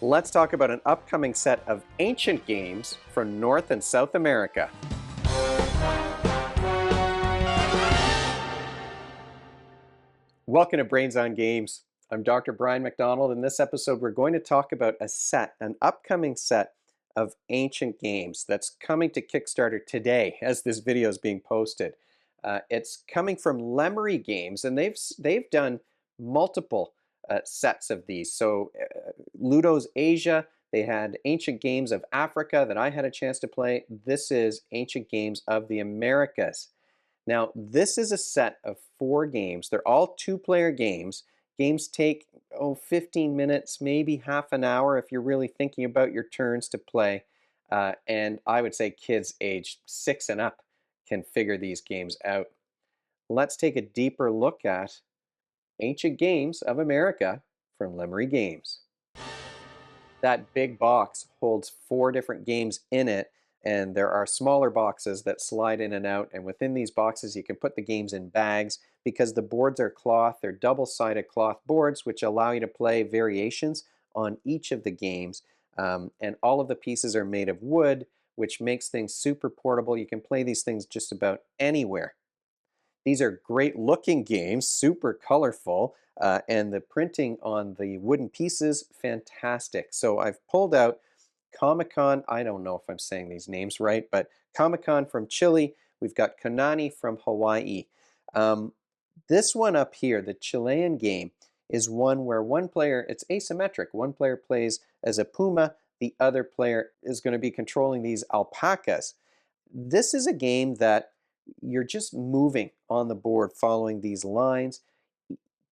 Let's talk about an upcoming set of ancient games from North and South America. Welcome to Brains on Games. I'm Dr. Brian McDonald. In this episode, we're going to talk about an upcoming set of ancient games that's coming to Kickstarter today as this video is being posted. It's coming from Lemery Games, and they've done multiple sets of these. So LUDOS Asia, they had Ancient Games of Africa that I had a chance to play. This is Ancient Games of the Americas. Now, this is a set of 4 games. They're all 2-player games. Games take 15 minutes, maybe half an hour if you're really thinking about your turns to play. And I would say kids aged 6 and up can figure these games out. Let's take a deeper look at Ancient Games of America from Lemery Games. That big box holds 4 different games in it, and there are smaller boxes that slide in and out, and within these boxes you can put the games in bags because the boards are cloth. They're double-sided cloth boards which allow you to play variations on each of the games, and all of the pieces are made of wood, which makes things super portable. You can play these things just about anywhere. These are great looking games, super colorful, and the printing on the wooden pieces, fantastic. So I've pulled out Comic-Con, I don't know if I'm saying these names right, but Comic-Con from Chile. We've got Konani from Hawaii. This one up here, the Chilean game, is one where one player, it's asymmetric. One player plays as a puma, the other player is going to be controlling these alpacas. This is a game that you're just moving on the board following these lines.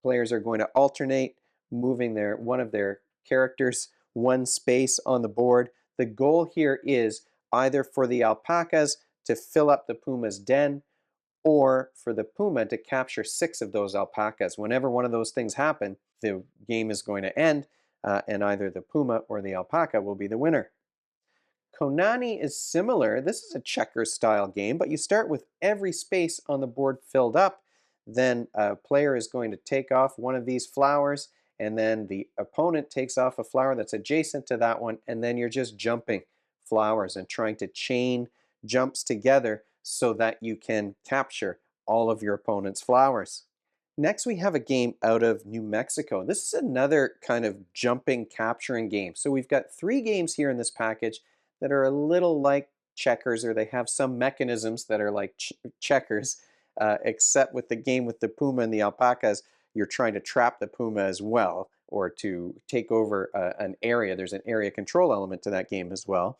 Players are going to alternate moving one of their characters one space on the board. The goal here is either for the alpacas to fill up the puma's den or for the puma to capture 6 of those alpacas. Whenever one of those things happen, the game is going to end and either the puma or the alpaca will be the winner. Konani is similar. This is a checkers style game, but you start with every space on the board filled up. Then a player is going to take off one of these flowers, and then the opponent takes off a flower that's adjacent to that one, and then you're just jumping flowers and trying to chain jumps together so that you can capture all of your opponent's flowers. Next, we have a game out of New Mexico. This is another kind of jumping, capturing game. So we've got 3 games here in this package that are a little like checkers, or they have some mechanisms that are like checkers, except with the game with the puma and the alpacas, you're trying to trap the puma as well, or to take over an area. There's an area control element to that game as well.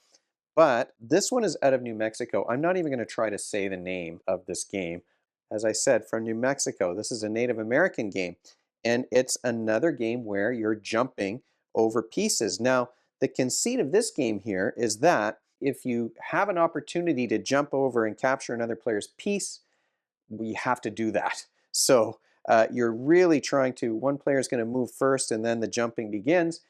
But this one is out of New Mexico. I'm not even going to try to say the name of this game. As I said, from New Mexico. This is a Native American game, and it's another game where you're jumping over pieces. Now, the conceit of this game here is that if you have an opportunity to jump over and capture another player's piece, we have to do that. So you're really trying to, one player is going to move first and then the jumping begins.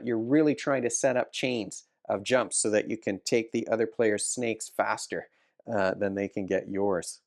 You're really trying to set up chains of jumps so that you can take the other player's snakes faster than they can get yours.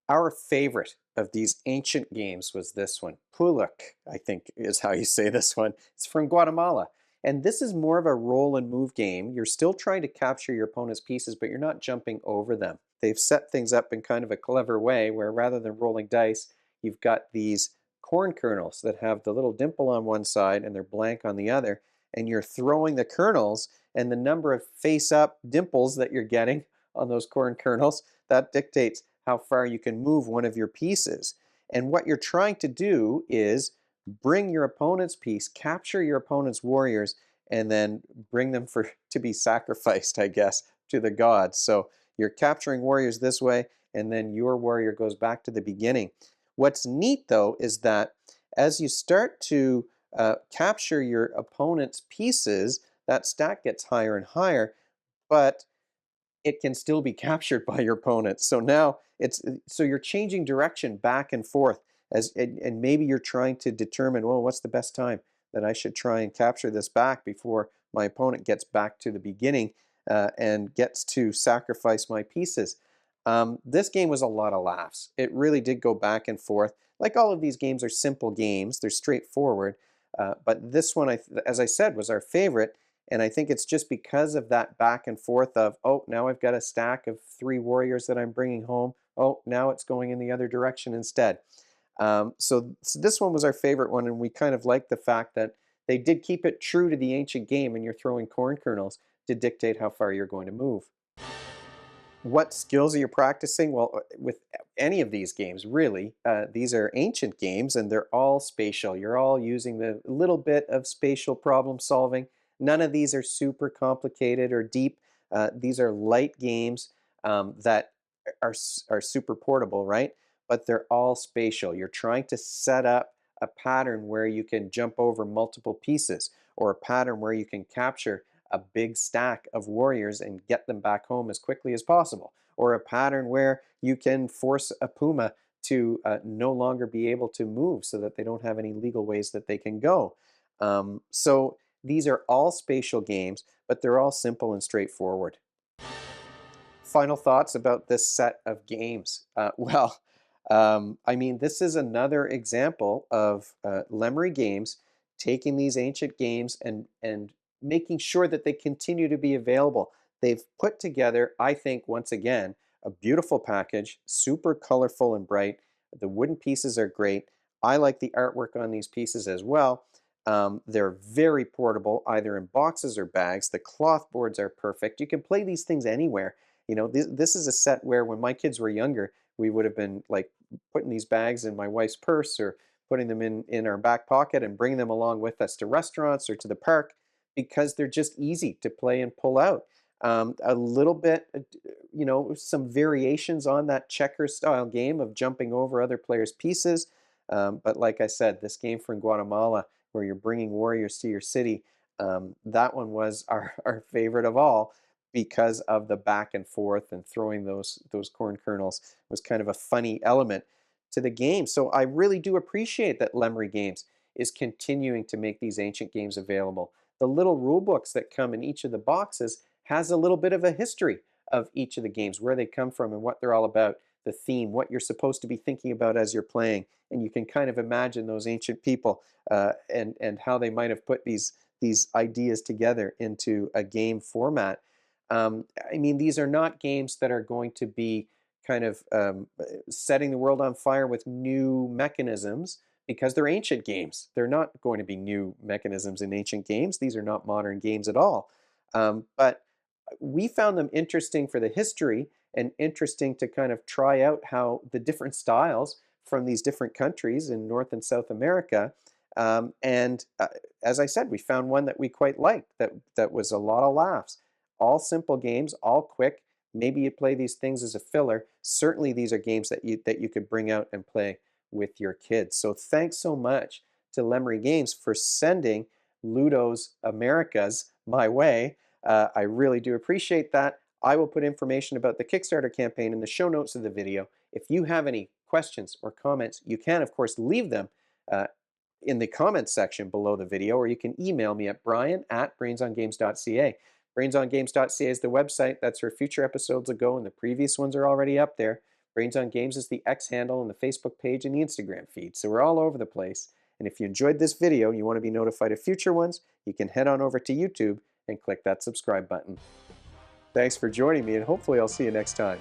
Our favorite of these ancient games was this one. Puluk, I think is how you say this one. It's from Guatemala. And this is more of a roll and move game. You're still trying to capture your opponent's pieces, but you're not jumping over them. They've set things up in kind of a clever way where rather than rolling dice, you've got these corn kernels that have the little dimple on one side and they're blank on the other. And you're throwing the kernels, and the number of face-up dimples that you're getting on those corn kernels, that dictates how far you can move one of your pieces. And what you're trying to do is bring your opponent's piece, capture your opponent's warriors, and then bring them to be sacrificed, I guess, to the gods. So you're capturing warriors this way, and then your warrior goes back to the beginning. What's neat, though, is that as you start to capture your opponent's pieces, that stack gets higher and higher, but it can still be captured by your opponent. So now so you're changing direction back and forth and maybe you're trying to determine, well, what's the best time that I should try and capture this back before my opponent gets back to the beginning and gets to sacrifice my pieces. This game was a lot of laughs. It really did go back and forth. Like all of these games are simple games. They're straightforward. But this one, as I said, was our favorite. And I think it's just because of that back and forth of, oh, now I've got a stack of 3 warriors that I'm bringing home. Oh, now it's going in the other direction instead. So this one was our favorite one, and we kind of liked the fact that they did keep it true to the ancient game, and you're throwing corn kernels to dictate how far you're going to move. What skills are you practicing? Well, with any of these games, really, these are ancient games and they're all spatial. You're all using the little bit of spatial problem solving. None of these are super complicated or deep. These are light games that are super portable, right? But they're all spatial. You're trying to set up a pattern where you can jump over multiple pieces, or a pattern where you can capture a big stack of warriors and get them back home as quickly as possible, or a pattern where you can force a puma to no longer be able to move so that they don't have any legal ways that they can go. So these are all spatial games, but they're all simple and straightforward. Final thoughts about this set of games. I mean, this is another example of Lemery Games taking these ancient games and making sure that they continue to be available. They've put together, I think, once again, a beautiful package, super colorful and bright. The wooden pieces are great. I like the artwork on these pieces as well. They're very portable, either in boxes or bags. The cloth boards are perfect. You can play these things anywhere. You know, this is a set where when my kids were younger, we would have been like putting these bags in my wife's purse, or putting them in our back pocket and bringing them along with us to restaurants or to the park, because they're just easy to play and pull out. A little bit, you know, some variations on that checker style game of jumping over other players' pieces. But like I said, this game from Guatemala, where you're bringing warriors to your city, that one was our favorite of all, because of the back and forth and throwing those corn kernels was kind of a funny element to the game. So I really do appreciate that Lemery Games is continuing to make these ancient games available. The little rule books that come in each of the boxes has a little bit of a history of each of the games, where they come from and what they're all about, the theme, what you're supposed to be thinking about as you're playing. And you can kind of imagine those ancient people and how they might have put these ideas together into a game format. I mean, these are not games that are going to be kind of setting the world on fire with new mechanisms, because they're ancient games. They're not going to be new mechanisms in ancient games. These are not modern games at all. But we found them interesting for the history, and interesting to kind of try out how the different styles from these different countries in North and South America. And as I said, we found one that we quite liked, that was a lot of laughs. All simple games, all quick. Maybe you play these things as a filler. Certainly these are games that you could bring out and play with your kids. So thanks so much to Lemery Games for sending LUDOS Americas my way. I really do appreciate that. I will put information about the Kickstarter campaign in the show notes of the video. If you have any questions or comments, you can, of course, leave them in the comments section below the video, or you can email me at brian@brainsongames.ca. Brainsongames.ca is the website. That's where future episodes will go, and the previous ones are already up there. Brains on Games is the X handle and the Facebook page and the Instagram feed, so we're all over the place. And if you enjoyed this video and you want to be notified of future ones, you can head on over to YouTube and click that subscribe button. Thanks for joining me, and hopefully I'll see you next time.